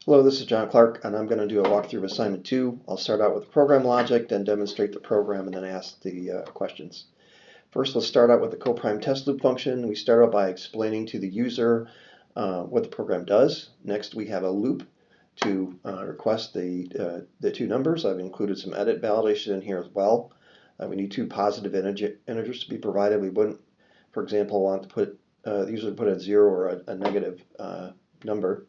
Hello, this is John Clark, and I'm going to do a walkthrough of assignment 2. I'll start out with program logic, then demonstrate the program, and then ask the questions. First, let's start out with the coprime test loop function. We start out by explaining to the user what the program does. Next, we have a loop to request the two numbers. I've included some edit validation in here as well. We need two positive integers to be provided. We wouldn't, for example, want to put the user to put a 0 or a negative number.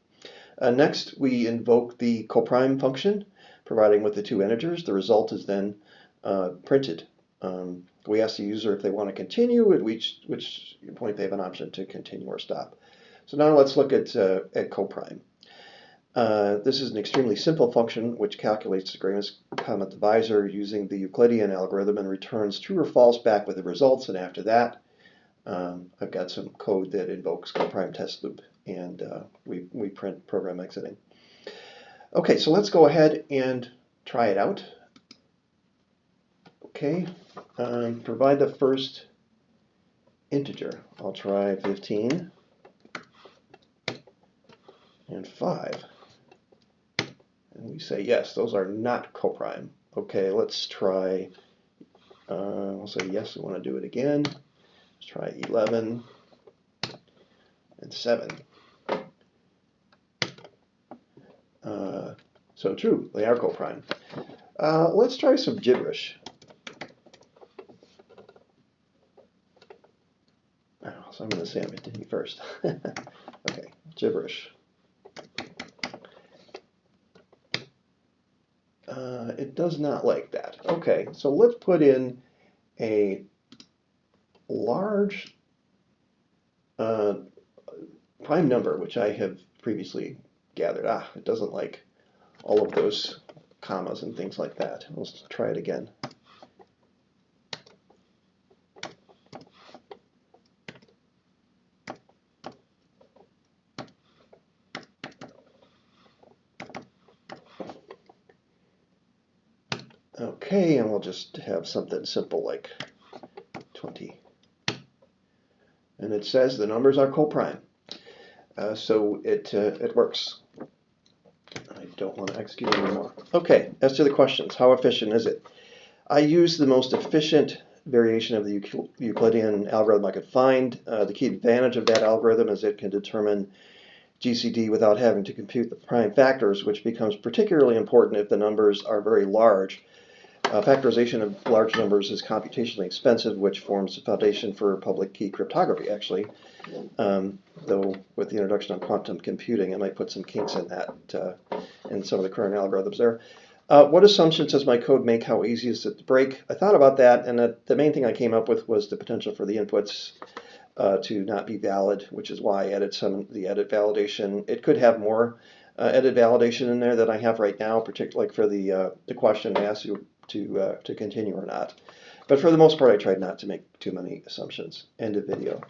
Next, we invoke the coprime function, providing with the two integers. The result is then printed. We ask the user if they want to continue, at which point they have an option to continue or stop. So now let's look at coprime. This is an extremely simple function which calculates the greatest common divisor using the Euclidean algorithm and returns true or false back with the results. And after that, I've got some code that invokes coprime test loop, and we print program exiting. Okay, so let's go ahead and try it out. Okay, provide the first integer. I'll try 15 and 5. And we say, yes, those are not coprime. Okay, let's try, we'll say, yes, we want to do it again. Let's try 11 and 7. So true, they are coprime. Let's try some gibberish. Oh, so I'm going to say I'm continue first. Okay, gibberish. It does not like that. Okay, so let's put in a large prime number, which I have previously gathered. It doesn't like all of those commas and things like that. Let's try it again. Okay, and we'll just have something simple like 20. And it says the numbers are coprime. So it works. I don't want to execute anymore. Okay, as to the questions, how efficient is it? I use the most efficient variation of the Euclidean algorithm I could find. The key advantage of that algorithm is it can determine GCD without having to compute the prime factors, which becomes particularly important if the numbers are very large. Factorization of large numbers is computationally expensive, which forms the foundation for public key cryptography, actually. Though with the introduction of quantum computing, I might put some kinks in that, in some of the current algorithms there. What assumptions does my code make? How easy is it to break? I thought about that, and the main thing I came up with was the potential for the inputs to not be valid, which is why I added the edit validation. It could have more edit validation in there than I have right now, particularly for the question I asked you to continue or not. But for the most part, I tried not to make too many assumptions. End of video.